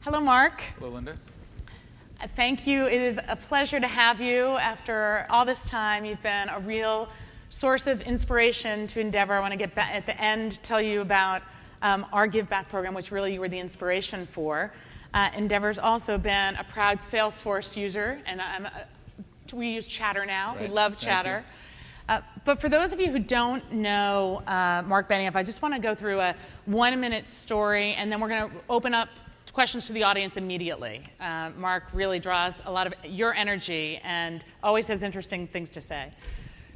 Hello, Marc. Hello, Linda. Thank you. It is a pleasure to have you. After all this time, you've been a real source of inspiration to Endeavor. I want to get back at the end, tell you about our Give Back program, which really you were the inspiration for. Endeavor's also been a proud Salesforce user, and we use Chatter now. Right. We love Chatter. But for those of you who don't know Marc Benioff, I just want to go through a 1-minute story, and then we're going to open up questions to the audience immediately. Marc really draws a lot of your energy and always has interesting things to say.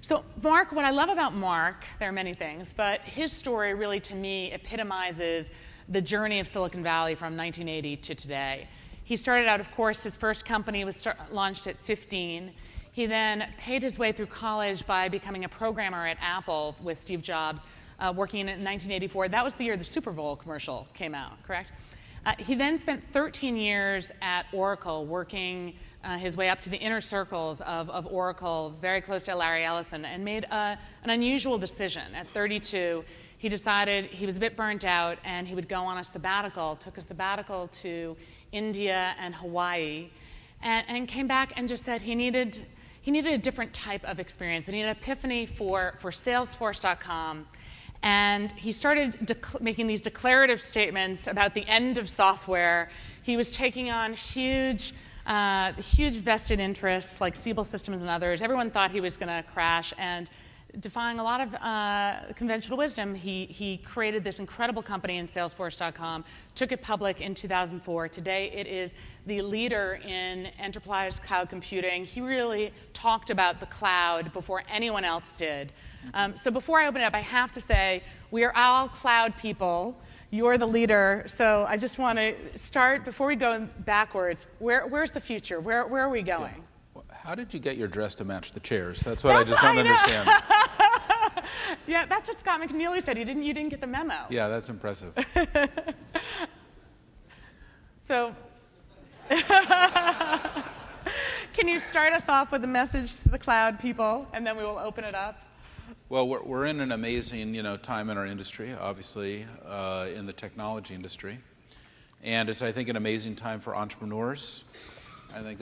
So Marc, what I love about Marc, there are many things, but his story really, to me, epitomizes the journey of Silicon Valley from 1980 to today. He started out, of course, his first company was launched at 15. He then paid his way through college by becoming a programmer at Apple with Steve Jobs, working in 1984. That was the year the Super Bowl commercial came out, correct? He then spent 13 years at Oracle, working his way up to the inner circles of Oracle, very close to Larry Ellison, and made an unusual decision. At 32, he decided he was a bit burnt out and he would go on a sabbatical, took a sabbatical to India and Hawaii, and came back and just said he needed a different type of experience. He needed an epiphany for Salesforce.com. And he started making these declarative statements about the end of software. He was taking on huge vested interests like Siebel Systems and others. Everyone thought he was going to crash. And defying a lot of conventional wisdom, he created this incredible company in Salesforce.com, took it public in 2004. Today, it is the leader in enterprise cloud computing. He really talked about the cloud before anyone else did. So before I open it up, I have to say, we are all cloud people. You're the leader. So I just want to start, before we go backwards, where's the future? Where are we going? Yeah. Well, how did you get your dress to match the chairs? That's what I just don't understand. Yeah, that's what Scott McNeely said. You didn't get the memo. Yeah, that's impressive. So, can you start us off with a message to the cloud people, and then we will open it up? Well, we're in an amazing, time in our industry, obviously, in the technology industry. And it's, I think, an amazing time for entrepreneurs. I think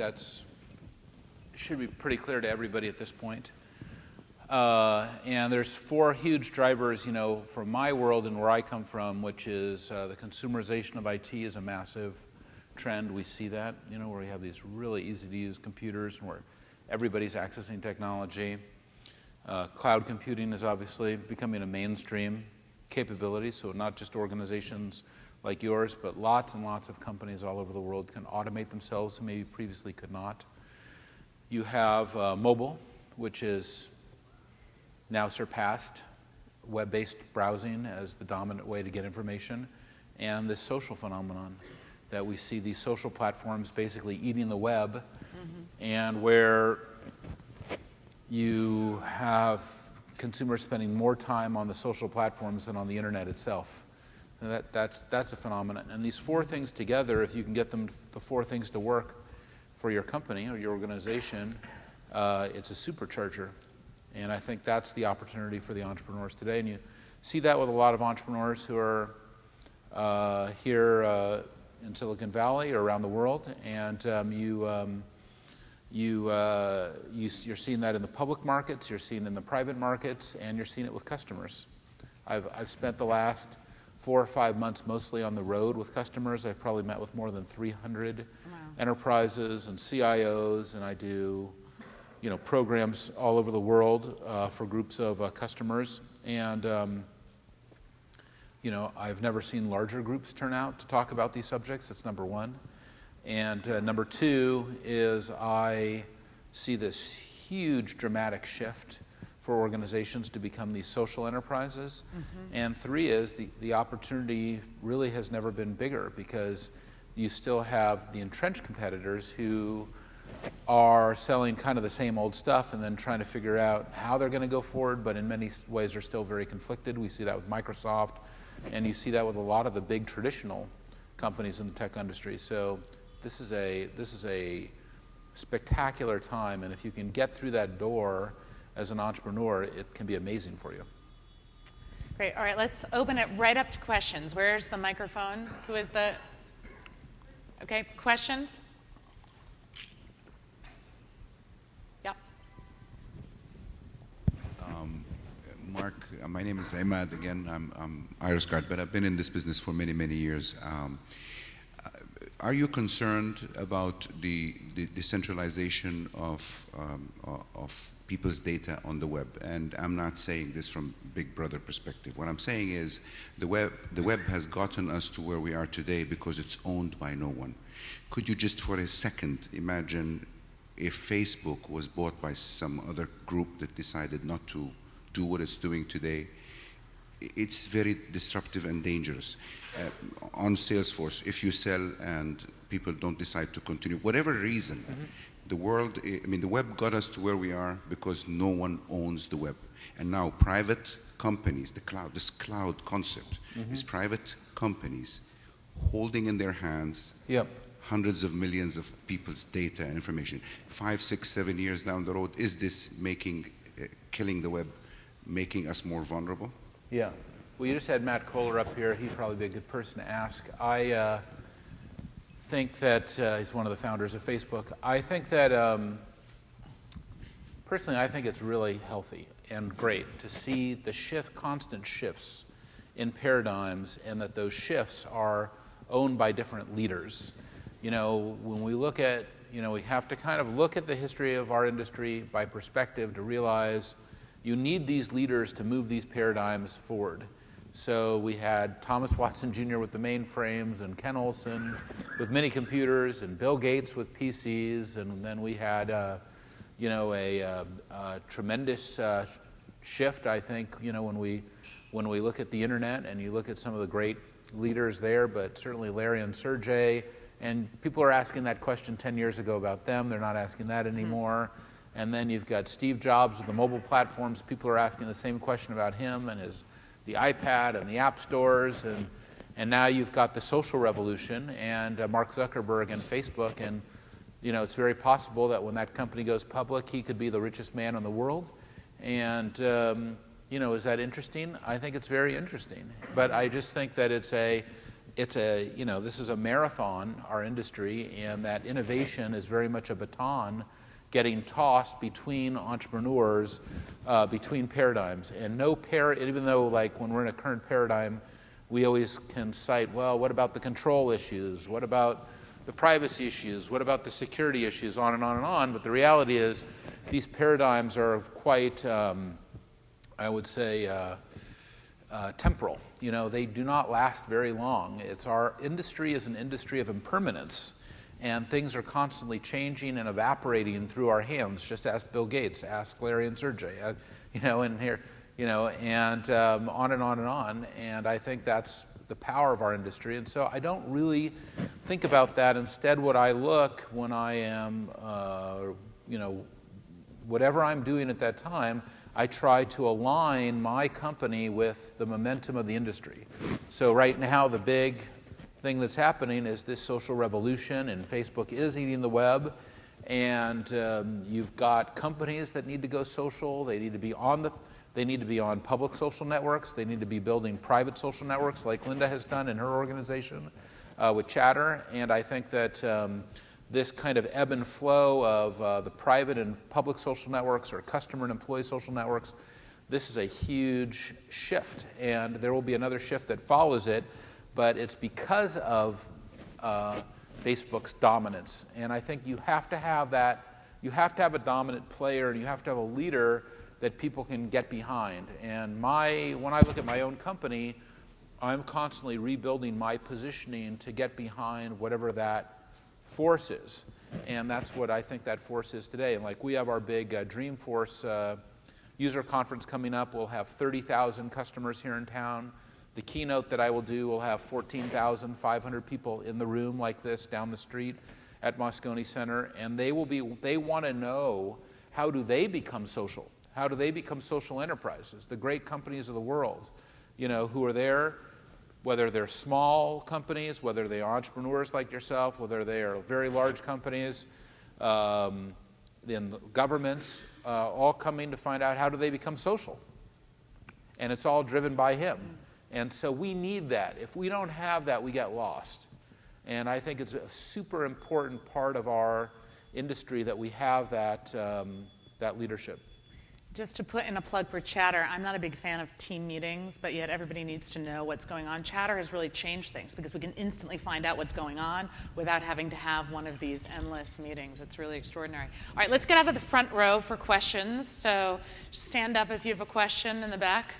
should be pretty clear to everybody at this point. And there's 4 huge drivers, from my world and where I come from, which is the consumerization of IT is a massive trend. We see that, where we have these really easy-to-use computers and where everybody's accessing technology. Cloud computing is obviously becoming a mainstream capability, so not just organizations like yours, but lots and lots of companies all over the world can automate themselves who maybe previously could not. You have mobile, which is now surpassed web-based browsing as the dominant way to get information, and this social phenomenon that we see these social platforms basically eating the web, and where you have consumers spending more time on the social platforms than on the internet itself. And that's a phenomenon. And these 4 things together, if you can get the 4 things to work for your company or your organization, it's a supercharger. And I think that's the opportunity for the entrepreneurs today. And you see that with a lot of entrepreneurs who are here in Silicon Valley or around the world. And you're seeing that in the public markets, you're seeing it in the private markets, and you're seeing it with customers. I've spent the last 4 or 5 months mostly on the road with customers. I've probably met with more than 300 enterprises and CIOs, and I do programs all over the world for groups of customers. And I've never seen larger groups turn out to talk about these subjects. That's number 1. And number 2 is I see this huge dramatic shift for organizations to become these social enterprises. And 3 is the opportunity really has never been bigger, because you still have the entrenched competitors who are selling kind of the same old stuff and then trying to figure out how they're going to go forward, but in many ways are still very conflicted. We see that with Microsoft, and you see that with a lot of the big traditional companies in the tech industry. So this is a spectacular time, and if you can get through that door as an entrepreneur, it can be amazing for you. Great. All right, let's open it right up to questions. Where's the microphone? Who is the... Okay, questions? Yep. Mark, my name is Ahmad again. I'm Irish guard, but I've been in this business for many, many years. Are you concerned about the decentralization of people's data on the web? And I'm not saying this from Big Brother perspective. What I'm saying is the web has gotten us to where we are today because it's owned by no one. Could you just for a second imagine if Facebook was bought by some other group that decided not to do what it's doing today? It's very disruptive and dangerous. On Salesforce, if you sell and people don't decide to continue, whatever reason, the web got us to where we are because no one owns the web. And now private companies, this cloud concept, is private companies holding in their hands hundreds of millions of people's data and information. 5, 6, 7 years down the road, is this killing the web, making us more vulnerable? Yeah. Well, you just had Matt Kohler up here. He'd probably be a good person to ask. I think that he's one of the founders of Facebook. I think that, personally, I think it's really healthy and great to see the constant shifts in paradigms, and that those shifts are owned by different leaders. You know, when we look at, we have to kind of look at the history of our industry by perspective to realize you need these leaders to move these paradigms forward. So we had Thomas Watson Jr. with the mainframes, and Ken Olsen with mini computers, and Bill Gates with PCs, and then we had, a tremendous shift, I think, when we look at the internet and you look at some of the great leaders there, but certainly Larry and Sergey, and people are asking that question 10 years ago about them. They're not asking that anymore. And then you've got Steve Jobs with the mobile platforms. People are asking the same question about him and the iPad and the app stores. And now you've got the social revolution and Mark Zuckerberg and Facebook. And it's very possible that when that company goes public, he could be the richest man in the world. And is that interesting? I think it's very interesting. But I just think that this is a marathon, our industry, and that innovation is very much a baton getting tossed between entrepreneurs, between paradigms. And even though like when we're in a current paradigm, we always can cite, well, what about the control issues? What about the privacy issues? What about the security issues? On and on and on. But the reality is these paradigms are quite, I would say, temporal. They do not last very long. Our industry is an industry of impermanence. And things are constantly changing and evaporating through our hands. Just ask Bill Gates, ask Larry and Sergey, and here, and on and on and on. And I think that's the power of our industry. And so I don't really think about that. Instead, what I look when I am, whatever I'm doing at that time, I try to align my company with the momentum of the industry. So right now, the big thing that's happening is this social revolution, and Facebook is eating the web, and you've got companies that need to go social. They need to be on public social networks. They need to be building private social networks like Linda has done in her organization with Chatter. And I think that this kind of ebb and flow of the private and public social networks, or customer and employee social networks, this is a huge shift, and there will be another shift that follows it. But it's because of Facebook's dominance. And I think you have to have that. You have to have a dominant player, and you have to have a leader that people can get behind. And when I look at my own company, I'm constantly rebuilding my positioning to get behind whatever that force is. And that's what I think that force is today. And like we have our big Dreamforce user conference coming up. We'll have 30,000 customers here in town. The keynote that I will do will have 14,500 people in the room like this down the street at Moscone Center, and they want to know, how do they become social? How do they become social enterprises? The great companies of the world, who are there, whether they're small companies, whether they are entrepreneurs like yourself, whether they are very large companies, then the governments, all coming to find out how do they become social. And it's all driven by him. And so we need that. If we don't have that, we get lost. And I think it's a super important part of our industry that we have that, that leadership. Just to put in a plug for Chatter, I'm not a big fan of team meetings, but yet everybody needs to know what's going on. Chatter has really changed things because we can instantly find out what's going on without having to have one of these endless meetings. It's really extraordinary. All right, let's get out of the front row for questions. So stand up if you have a question in the back.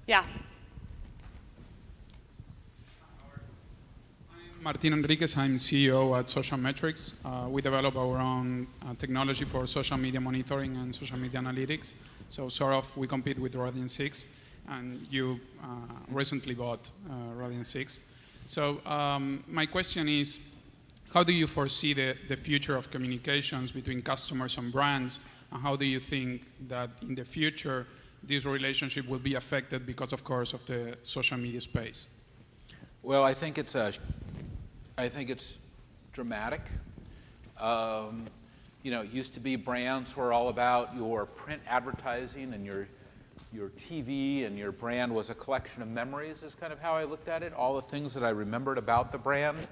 Yeah. Martin Enriquez, I'm CEO at Social Metrics. We develop our own technology for social media monitoring and social media analytics. So sort of we compete with Radian 6, and you recently bought Radian 6. So my question is, how do you foresee the future of communications between customers and brands, and how do you think that in the future this relationship will be affected because, of course, of the social media space? Well, I think it's dramatic. You know, it used to be brands were all about your print advertising and your TV, and your brand was a collection of memories is kind of how I looked at it, all the things that I remembered about the brand.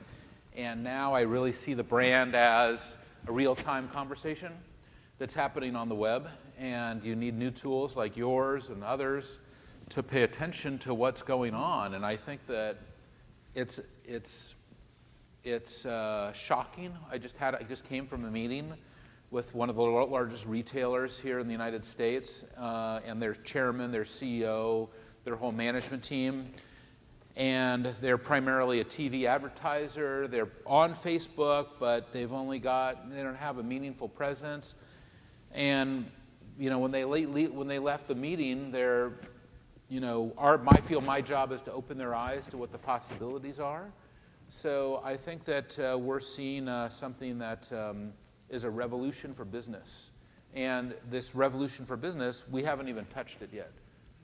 And now I really see the brand as a real-time conversation that's happening on the web, and you need new tools like yours and others to pay attention to what's going on. And I think that it's shocking. I just came from a meeting with one of the largest retailers here in the United States, and their chairman, their CEO, their whole management team. And they're primarily a TV advertiser. They're on Facebook, but they don't have a meaningful presence. And you know, when they left the meeting, they're, you know, I feel my job is to open their eyes to what the possibilities are. So I think that we're seeing something that is a revolution for business. And this revolution for business, we haven't even touched it yet.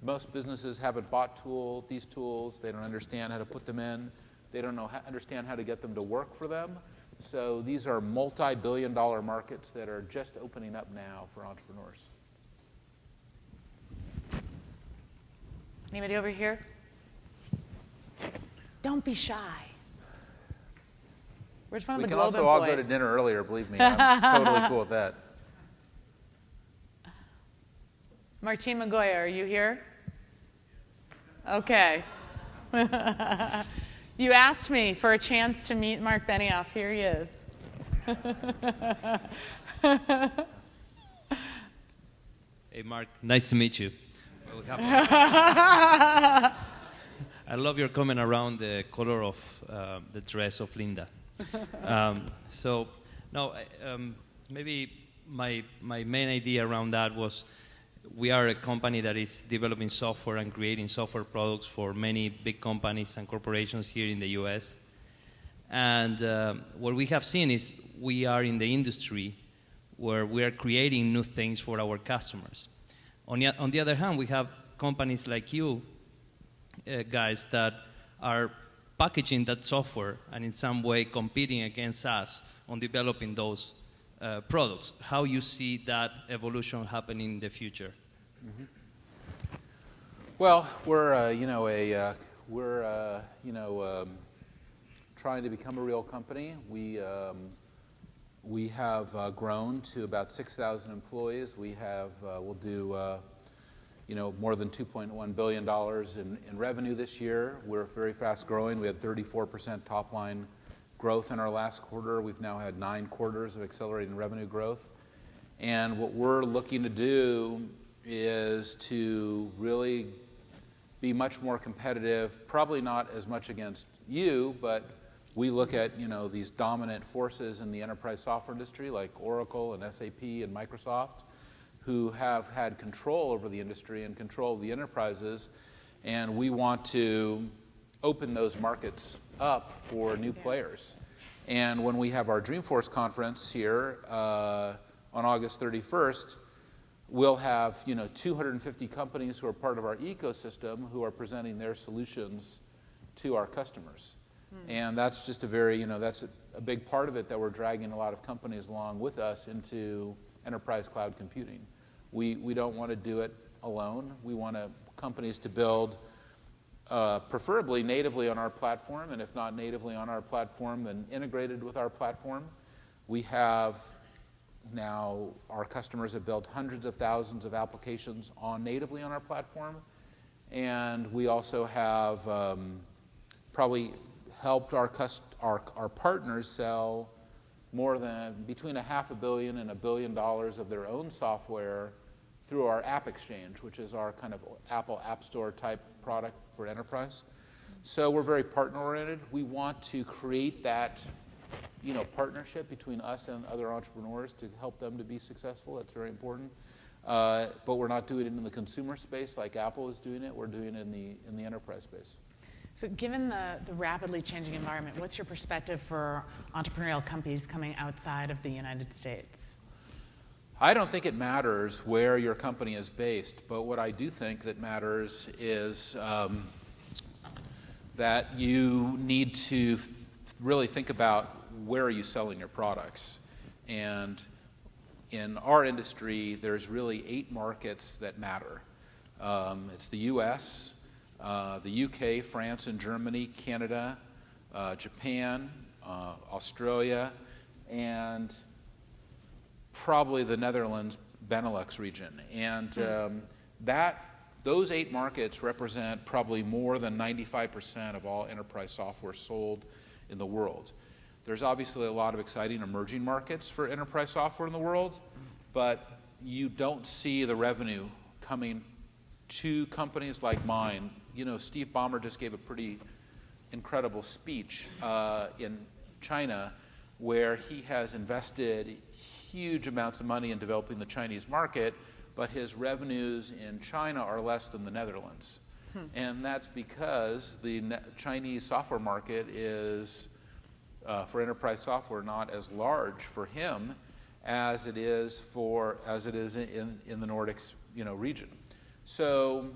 Most businesses haven't bought these tools. They don't understand how to put them in. They don't understand how to get them to work for them. So these are multi-billion-dollar markets that are just opening up now for entrepreneurs. Anybody over here? Don't be shy. Where's one of the Globe We can also all go to dinner earlier, believe me. I'm totally cool with that. Martin Magoya, are you here? Okay. You asked me for a chance to meet Marc Benioff. Here he is. Hey, Mark. Nice to meet you. I love your comment around the color of the dress of Linda. Maybe my main idea around that was we are a company that is developing software and creating software products for many big companies and corporations here in the US. And what we have seen is we are in the industry where we are creating new things for our customers. On the other hand, we have companies like you guys that are packaging that software and in some way competing against us on developing those products. How you see that evolution happening in the future? Mm-hmm. Well, we're trying to become a real company. We have grown to about 6,000 employees. We'll do more than $2.1 billion in revenue this year. We're very fast growing. We had 34% top line growth in our last quarter. We've now had 9 quarters of accelerating revenue growth. And what we're looking to do is to really be much more competitive, probably not as much against you, but we look at these dominant forces in the enterprise software industry like Oracle and SAP and Microsoft, who have had control over the industry and control of the enterprises, and we want to open those markets up for new players. And when we have our Dreamforce conference here on August 31st, we'll have 250 companies who are part of our ecosystem who are presenting their solutions to our customers. And that's just that's a big part of it, that we're dragging a lot of companies along with us into enterprise cloud computing. We don't want to do it alone. We want companies to build preferably natively on our platform, and if not natively on our platform, then integrated with our platform. We have now, our customers have built hundreds of thousands of applications natively on our platform, and we also have probably helped our partners sell more than between $500 million and $1 billion of their own software through our App Exchange, which is our kind of Apple App Store type product for enterprise. So we're very partner-oriented. We want to create that partnership between us and other entrepreneurs to help them to be successful. That's very important. But we're not doing it in the consumer space like Apple is doing it. We're doing it in the enterprise space. So given the rapidly changing environment, what's your perspective for entrepreneurial companies coming outside of the United States? I don't think it matters where your company is based, but what I do think that matters is that you need to really think about where are you selling your products. And in our industry, there's really 8 markets that matter. It's the US, the UK, France and Germany, Canada, Japan, Australia, and probably the Netherlands, Benelux region. And those 8 markets represent probably more than 95% of all enterprise software sold in the world. There's obviously a lot of exciting emerging markets for enterprise software in the world, but you don't see the revenue coming to companies like mine. Steve Ballmer just gave a pretty incredible speech in China where he has invested huge amounts of money in developing the Chinese market, but his revenues in China are less than the Netherlands. And that's because the Chinese software market is, for enterprise software, not as large for him as it is in the Nordics, region. So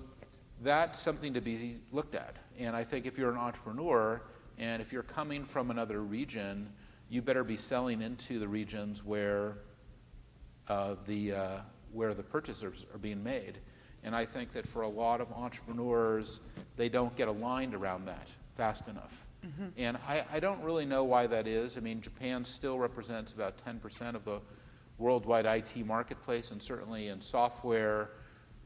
that's something to be looked at. And I think if you're an entrepreneur and if you're coming from another region, you better be selling into the regions where the purchases are being made. And I think that for a lot of entrepreneurs, they don't get aligned around that fast enough. And I don't really know why that is. I mean, Japan still represents about 10% of the worldwide IT marketplace, and certainly in software,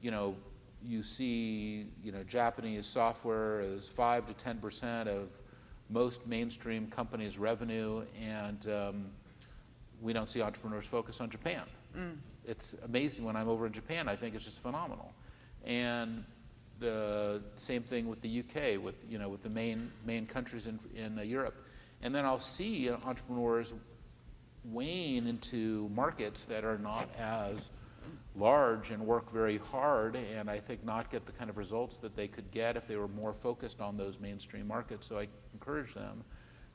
you see, Japanese software is 5 to 10% of most mainstream companies' revenue, and we don't see entrepreneurs focus on Japan. It's amazing when I'm over in Japan. I think it's just phenomenal. And the same thing with the UK, with the main countries in Europe. And then I'll see entrepreneurs wane into markets that are not as large and work very hard, and I think not get the kind of results that they could get if they were more focused on those mainstream markets. So I encourage them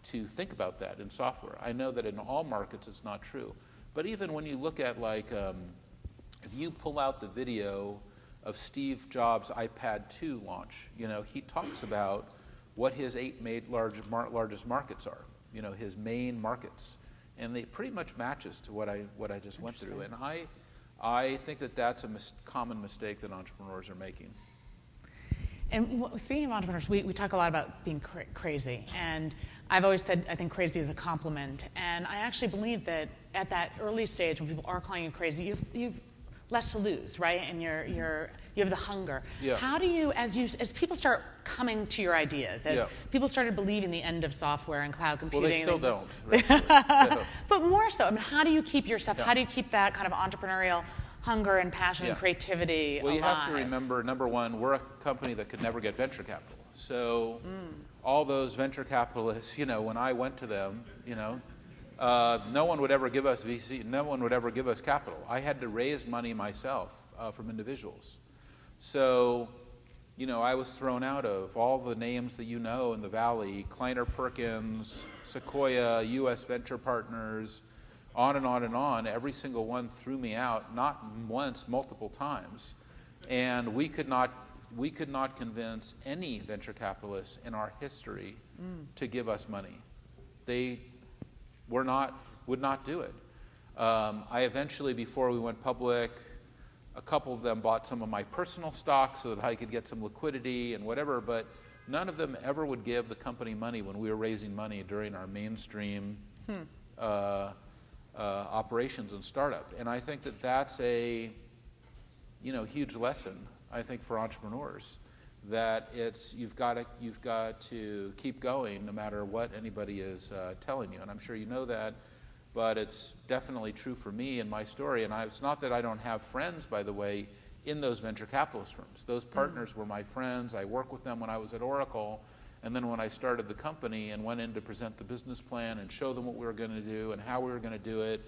to think about that in software. I know that in all markets it's not true. But even when you look at if you pull out the video of Steve Jobs' iPad 2 launch, he talks about what his 8 largest markets are, his main markets. And they pretty much matches to what I just went through. And I think that that's a common mistake that entrepreneurs are making. And speaking of entrepreneurs, we talk a lot about being crazy. And I've always said I think crazy is a compliment. And I actually believe that at that early stage when people are calling you crazy, you've less to lose, right? And you have the hunger. Yeah. How do you, as people start coming to your ideas, as people started believing the end of software and cloud computing? Well, they still don't. Right? But more so, I mean, how do you keep yourself, how do you keep that kind of entrepreneurial hunger and passion and creativity alive? You have to remember, number one, we're a company that could never get venture capital. So all those venture capitalists, when I went to them, no one would ever give us VC, no one would ever give us capital. I had to raise money myself from individuals. So, I was thrown out of all the names that in the Valley, Kleiner Perkins, Sequoia, US Venture Partners, on and on and on. Every single one threw me out, not once, multiple times. And we could not convince any venture capitalists in our history to give us money. They would not do it. I eventually, before we went public, a couple of them bought some of my personal stocks so that I could get some liquidity and whatever, but none of them ever would give the company money when we were raising money during our mainstream operations and startup. And I think that that's a huge lesson, I think, for entrepreneurs, that you've got to keep going no matter what anybody is telling you. And I'm sure you know that, but it's definitely true for me and my story. And it's not that I don't have friends, by the way, in those venture capitalist firms. Those partners were my friends. I worked with them when I was at Oracle. And then when I started the company and went in to present the business plan and show them what we were going to do and how we were going to do it,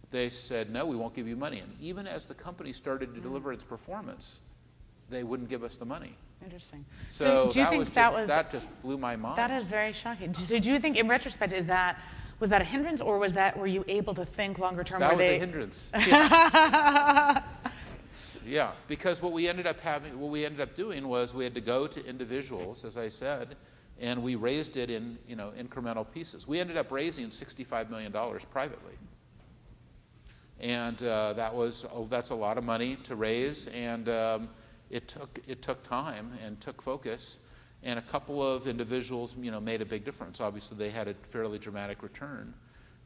they said, no, we won't give you money. And even as the company started to deliver its performance, they wouldn't give us the money. Interesting. So do you think that just blew my mind. That is very shocking. So do you think, in retrospect, was that a hindrance, or were you able to think longer term? That was a hindrance. Yeah, because what we ended up doing was we had to go to individuals, as I said, and we raised it in incremental pieces. We ended up raising $65 million privately, and that's a lot of money to raise, and it took time and took focus, and a couple of individuals made a big difference. Obviously, they had a fairly dramatic return,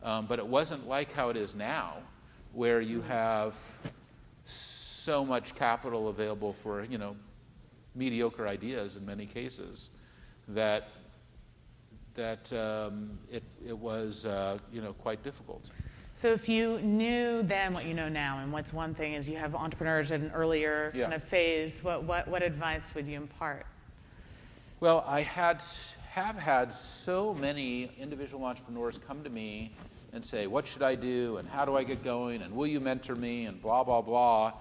but it wasn't like how it is now, where you have so much capital available for mediocre ideas in many cases that it was quite difficult. So if you knew then what you know now, and what's one thing is you have entrepreneurs at an earlier kind of phase, what advice would you impart? Well, I have had so many individual entrepreneurs come to me and say, what should I do, and how do I get going, and will you mentor me, and blah, blah, blah,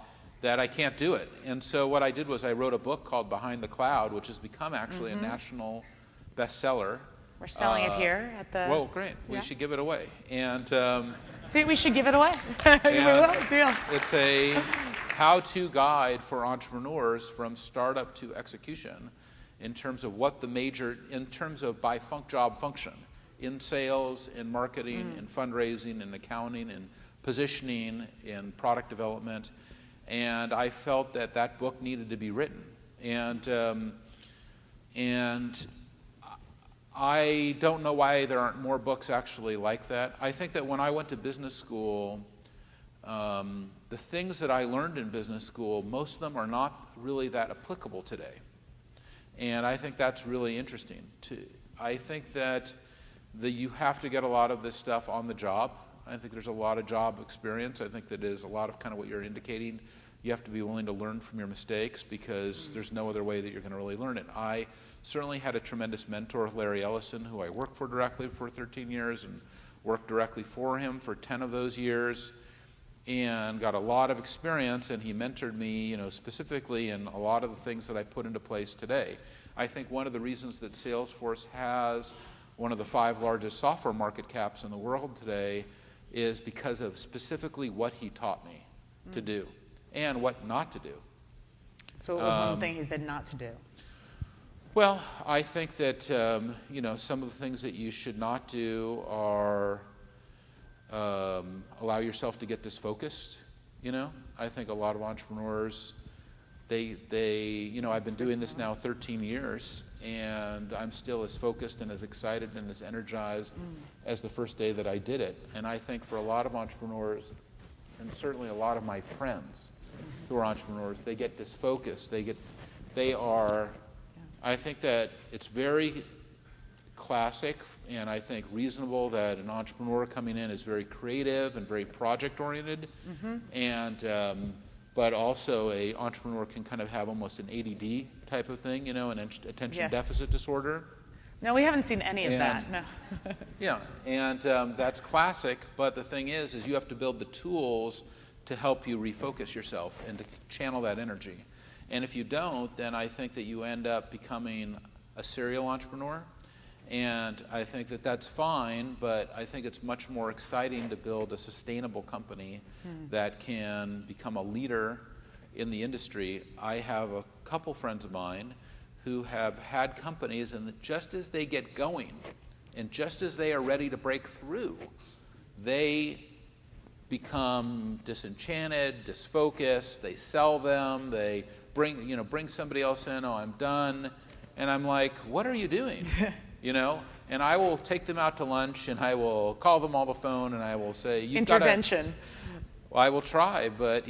that I can't do it. And so what I did was I wrote a book called Behind the Cloud, which has become actually a national bestseller. We're selling it here at the... Whoa, great. We should give it away. And see, we should give it away. We will. Deal. It's a how-to guide for entrepreneurs from startup to execution in terms of by job function, in sales, in marketing, in fundraising, in accounting, in positioning, in product development. And I felt that book needed to be written. And I don't know why there aren't more books actually like that. I think that when I went to business school, the things that I learned in business school, most of them are not really that applicable today. And I think that's really interesting. I think that you have to get a lot of this stuff on the job. I think there's a lot of job experience. I think that is a lot of kind of what you're indicating. You have to be willing to learn from your mistakes because there's no other way that you're going to really learn it. I certainly had a tremendous mentor, Larry Ellison, who I worked for directly for 13 years and worked directly for him for 10 of those years and got a lot of experience, and he mentored me, specifically in a lot of the things that I put into place today. I think one of the reasons that Salesforce has one of the 5 largest software market caps in the world today is because of specifically what he taught me to do and what not to do. So what was one thing he said not to do? Well, I think that some of the things that you should not do are allow yourself to get disfocused. I think a lot of entrepreneurs, I've been doing this now 13 years, and I'm still as focused and as excited and as energized as the first day that I did it. And I think for a lot of entrepreneurs, and certainly a lot of my friends who are entrepreneurs, they get disfocused. I think that it's very classic and I think reasonable that an entrepreneur coming in is very creative and very project-oriented, and but also an entrepreneur can kind of have almost an ADD type of thing, an attention deficit disorder. No, we haven't seen any of that, no. Yeah, and that's classic, but the thing is you have to build the tools to help you refocus yourself and to channel that energy. And if you don't, then I think that you end up becoming a serial entrepreneur. And I think that that's fine, but I think it's much more exciting to build a sustainable company that can become a leader in the industry. I have a couple friends of mine who have had companies, and just as they get going and just as they are ready to break through, they become disenchanted, disfocused, they sell them, they bring somebody else in, oh, I'm done. And I'm like, what are you doing? You know? And I will take them out to lunch, and I will call them on the phone, and I will say, you've got to... Intervention. Well, I will try, but,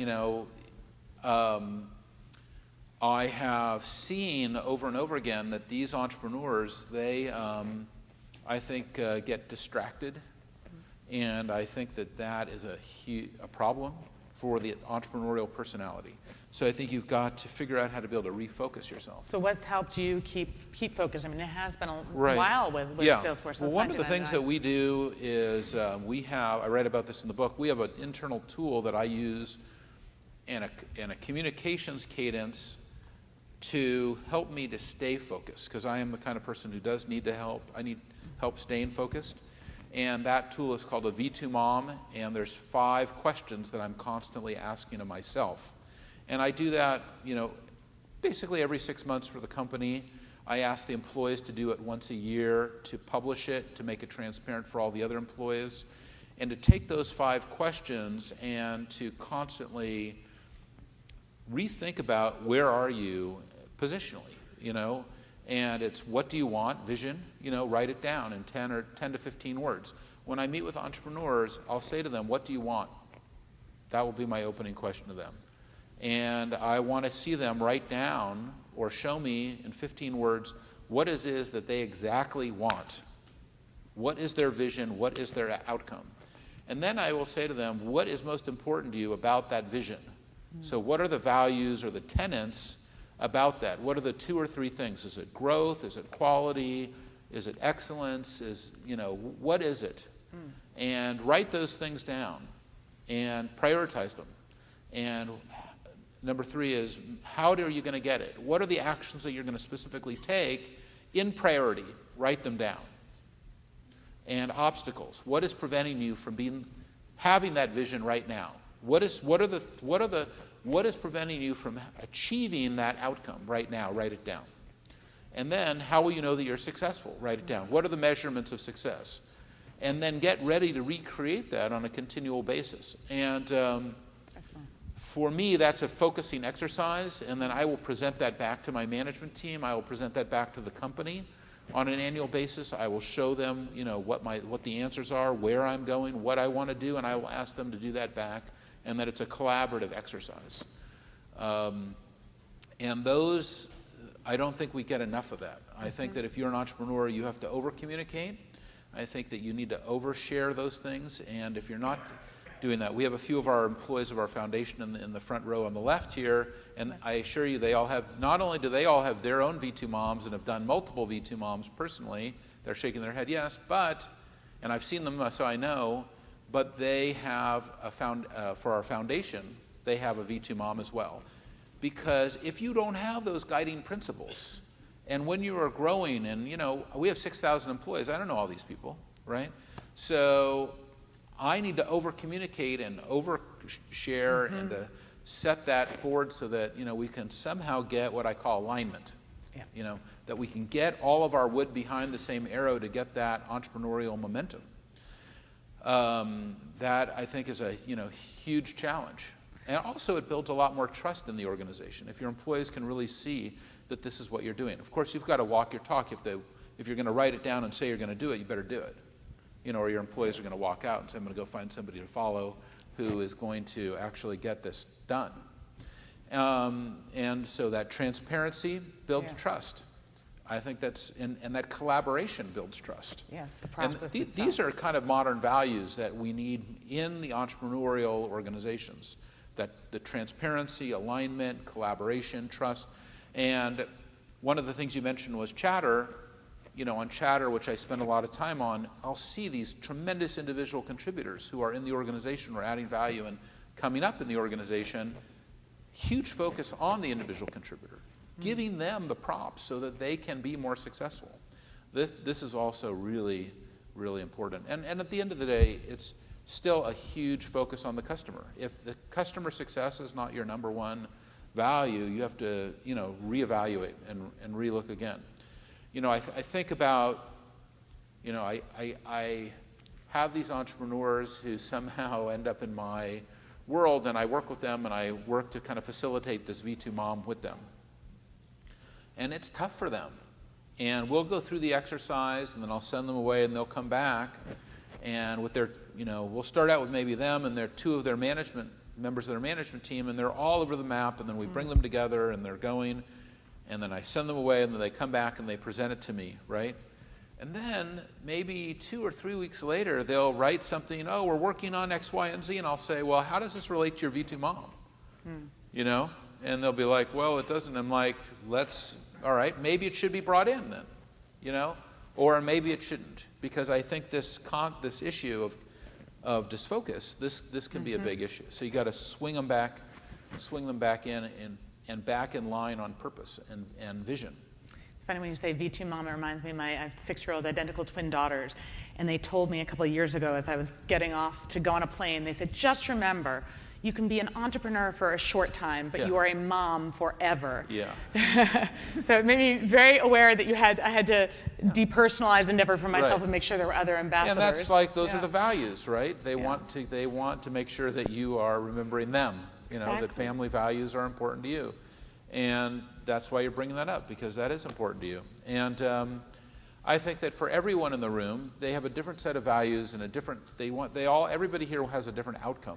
I have seen over and over again that these entrepreneurs, they, I think, get distracted. And I think that is a problem for the entrepreneurial personality. So I think you've got to figure out how to be able to refocus yourself. So what's helped you keep focused? I mean, it has been a Right. while with Yeah. Salesforce. Well, one of the things that we do is I read about this in the book, we have an internal tool that I use and a communications cadence to help me to stay focused, because I am the kind of person who does need to help. I need help staying focused. And that tool is called a V2 Mom, and there's 5 questions that I'm constantly asking of myself. And I do that, basically every 6 months for the company. I ask the employees to do it once a year, to publish it, to make it transparent for all the other employees, and to take those 5 questions and to constantly rethink about where are you positionally, and it's what do you want, vision, write it down in 10 to 15 words. When I meet with entrepreneurs, I'll say to them, what do you want? That will be my opening question to them. And I want to see them write down or show me in 15 words what it is that they exactly want. What is their vision? What is their outcome? And then I will say to them, what is most important to you about that vision? So what are the values or the tenets about that? What are the 2 or 3 things? Is it growth? Is it quality? Is it excellence? What is it? And write those things down and prioritize them. And number 3 is, how are you going to get it? What are the actions that you're going to specifically take in priority? Write them down. And obstacles. What is preventing you from having that vision right now? What is preventing you from achieving that outcome right now? Write it down. And then, how will you know that you're successful? Write it down. What are the measurements of success? And then get ready to recreate that on a continual basis. And for me, that's a focusing exercise, and then I will present that back to my management team. I will present that back to the company on an annual basis. I will show them, what the answers are, where I'm going, what I want to do, and I will ask them to do that back, and that it's a collaborative exercise. And those, I don't think we get enough of that. I think that if you're an entrepreneur, you have to over-communicate. I think that you need to overshare those things, and if you're not doing that, we have a few of our employees of our foundation in the front row on the left here, and I assure you they all have, not only do they all have their own V2 moms and have done multiple V2 moms personally, they're shaking their head yes, but, and I've seen them so I know, but they have for our foundation, they have a V2 mom as well. Because if you don't have those guiding principles, and when you are growing, and we have 6,000 employees, I don't know all these people, right? So I need to over-communicate and over-share and to set that forward so that, we can somehow get what I call alignment. Yeah. That we can get all of our wood behind the same arrow to get that entrepreneurial momentum. That I think is a huge challenge. And also it builds a lot more trust in the organization. If your employees can really see that this is what you're doing. Of course, you've got to walk your talk. If you're going to write it down and say you're going to do it, you better do it. Or your employees are going to walk out and say, I'm going to go find somebody to follow who is going to actually get this done. And so that transparency builds trust. I think and that collaboration builds trust. Yes, the process and these are kind of modern values that we need in the entrepreneurial organizations. That the transparency, alignment, collaboration, trust. And one of the things you mentioned was Chatter. On Chatter, which I spend a lot of time on, I'll see these tremendous individual contributors who are in the organization or adding value and coming up in the organization. Huge focus on the individual contributor, giving them the props so that they can be more successful. This is also really, really important. And at the end of the day, it's still a huge focus on the customer. If the customer success is not your number one value, you have to, reevaluate and relook again. I think about, I have these entrepreneurs who somehow end up in my world, and I work with them, and I work to kind of facilitate this V2 mom with them. And it's tough for them. And we'll go through the exercise, and then I'll send them away, and they'll come back, and with their, we'll start out with maybe them and two of their members of their management team, and they're all over the map, and then we bring them together, and they're going, and then I send them away, and then they come back and they present it to me, right? And then maybe 2 or 3 weeks later, they'll write something, oh, we're working on X, Y, and Z, and I'll say, well, how does this relate to your V2 mom? And they'll be like, well, it doesn't. I'm like, all right, maybe it should be brought in then, or maybe it shouldn't, because I think this issue of disfocus, this can be a big issue. So you got to swing them back in and back in line on purpose and vision. It's funny when you say V2 mom, it reminds me I have 6-year-old identical twin daughters, and they told me a couple of years ago as I was getting off to go on a plane, they said, just remember, you can be an entrepreneur for a short time, but you are a mom forever. Yeah. So it made me very aware that I had to depersonalize Endeavor for myself and make sure there were other ambassadors. And that's like, those are the values, right? They want to make sure that you are remembering them, that family values are important to you. And that's why you're bringing that up, because that is important to you. And I think that for everyone in the room, they have a different set of values and everybody here has a different outcome.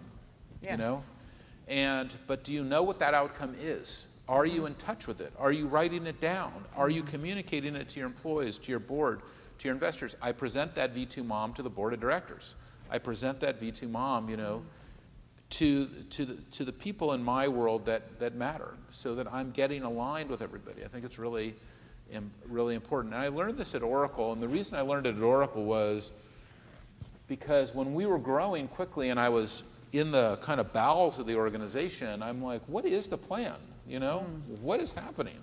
Yes. But do you know what that outcome is? Are you in touch with it? Are you writing it down? Are you communicating it to your employees, to your board, to your investors? I present that V2 mom to the board of directors. I present that V2 mom, to the people in my world that matter, so that I'm getting aligned with everybody. I think it's really important. And I learned this at Oracle, and the reason I learned it at Oracle was because when we were growing quickly and I was in the kind of bowels of the organization, I'm like, what is the plan? What is happening?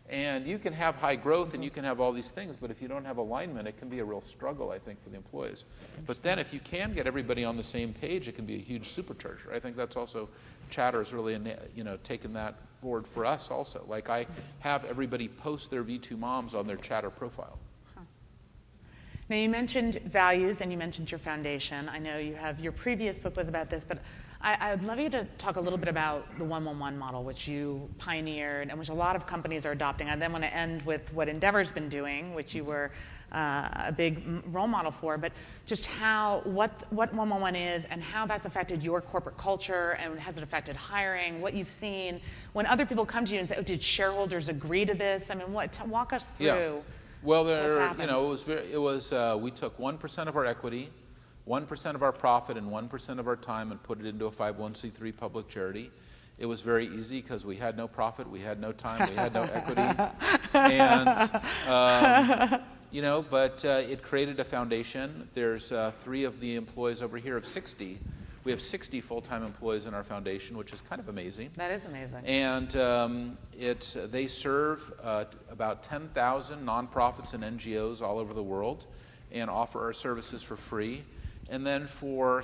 And you can have high growth and you can have all these things, but if you don't have alignment, it can be a real struggle, I think, for the employees. But then if you can get everybody on the same page, it can be a huge supercharger. I think that's also, Chatter's really, taken that forward for us also. Like, I have everybody post their V2 moms on their Chatter profile. Now, you mentioned values and you mentioned your foundation. I know your previous book was about this, but I'd love you to talk a little bit about the 1-1-1 model, which you pioneered and which a lot of companies are adopting. I then want to end with what Endeavor's been doing, which you were a big role model for, but just what 1-1-1 is and how that's affected your corporate culture, and has it affected hiring, what you've seen. When other people come to you and say, oh, did shareholders agree to this? I mean, walk us through. Yeah. Well, we took 1% of our equity, 1% of our profit, and 1% of our time and put it into a 501c3 public charity. It was very easy because we had no profit, we had no time, we had no equity, and but it created a foundation. There's 3 of the employees over here of 60. We have 60 full-time employees in our foundation, which is kind of amazing. That is amazing. And they serve about 10,000 nonprofits and NGOs all over the world and offer our services for free. And then for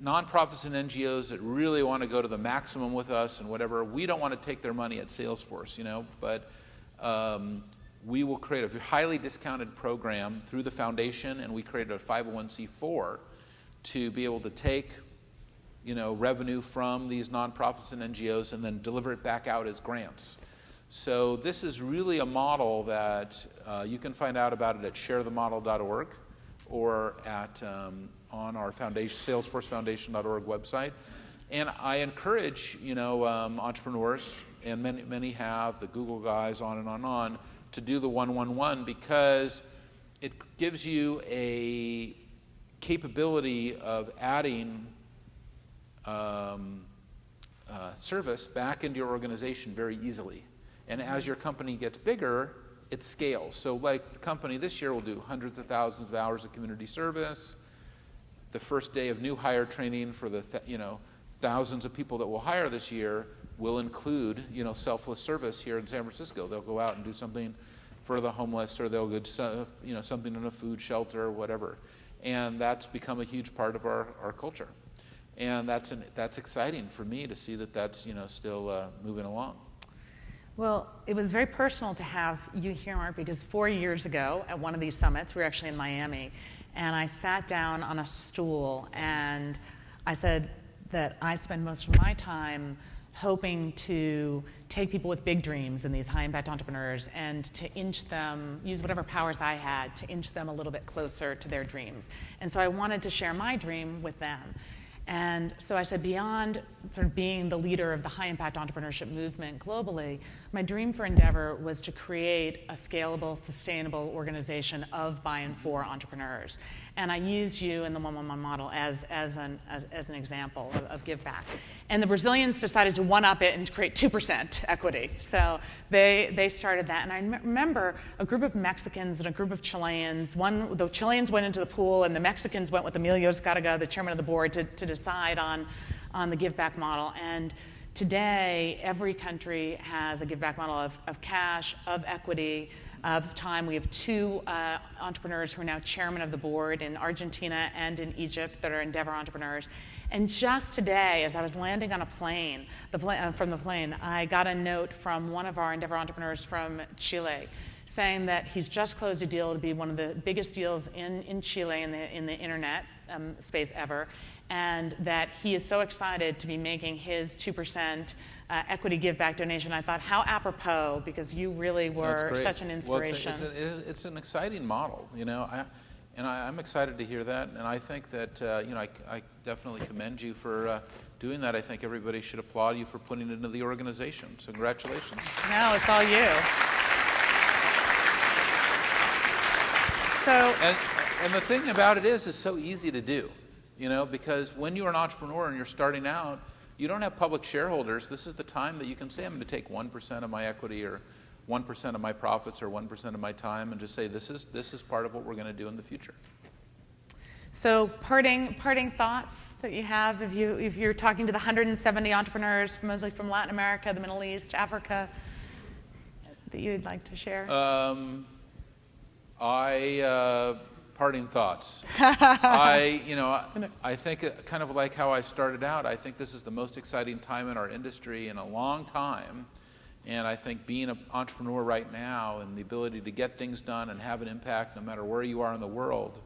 nonprofits and NGOs that really want to go to the maximum with us and whatever, we don't want to take their money at Salesforce, but we will create a highly discounted program through the foundation, and we created a 501c4 to be able to take, revenue from these nonprofits and NGOs and then deliver it back out as grants. So this is really a model that you can find out about it at sharethemodel.org or on our foundation, salesforcefoundation.org website. And I encourage, entrepreneurs, and many have, the Google guys, on and on, to do the 1-1-1 because it gives you a capability of adding service back into your organization very easily. And as your company gets bigger, it scales. So like the company this year will do hundreds of thousands of hours of community service. The first day of new hire training for the thousands of people that we'll hire this year will include selfless service here in San Francisco. They'll go out and do something for the homeless, or they'll go something in a food shelter or whatever. And that's become a huge part of our culture. And that's exciting for me to see that's still moving along. Well, it was very personal to have you here, Mark, because 4 years ago at one of these summits, we were actually in Miami, and I sat down on a stool and I said that I spend most of my time hoping to take people with big dreams and these high-impact entrepreneurs and to inch them, use whatever powers I had to inch them a little bit closer to their dreams. And so I wanted to share my dream with them. And so I said, beyond sort of being the leader of the high-impact entrepreneurship movement globally, my dream for Endeavor was to create a scalable, sustainable organization of, by, and for entrepreneurs. And I used you in the one-on-one model as an example of give back. And the Brazilians decided to one-up it and create 2% equity. So they started that. And I remember a group of Mexicans and a group of Chileans. The Chileans went into the pool, and the Mexicans went with Emilio Escarga, the chairman of the board, to decide on the give back model. And today, every country has a give back model of cash, of equity, of time. We have two entrepreneurs who are now chairman of the board in Argentina and in Egypt that are Endeavor entrepreneurs. And just today, as I was landing on a plane, from the plane, I got a note from one of our Endeavor entrepreneurs from Chile saying that he's just closed a deal to be one of the biggest deals in Chile in the internet space ever, and that he is so excited to be making his 2% equity give back donation. I thought, how apropos, because you really were such an inspiration. Well, it's an exciting model, you know. I'm excited to hear that, and I think that I definitely commend you for doing that. I think everybody should applaud you for putting it into the organization. So congratulations. No, it's all you. So, and the thing about it is, it's so easy to do, you know, because when you're an entrepreneur and you're starting out, you don't have public shareholders. This is the time that you can say, I'm going to take 1% of my equity or 1% of my profits or 1% of my time and just say, this is part of what we're going to do in the future. So parting thoughts that you have if you're talking to the 170 entrepreneurs, mostly from Latin America, the Middle East, Africa, that you'd like to share? Parting thoughts. I think kind of like how I started out, I think this is the most exciting time in our industry in a long time. And I think being an entrepreneur right now and the ability to get things done and have an impact no matter where you are in the world,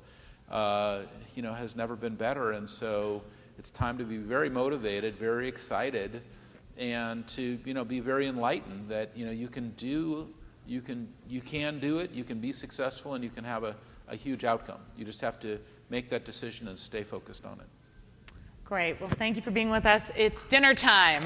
has never been better. And so it's time to be very motivated, very excited, and to be very enlightened that you can do it, you can be successful, and you can have a huge outcome. You just have to make that decision and stay focused on it. Great. Well, thank you for being with us. It's dinner time.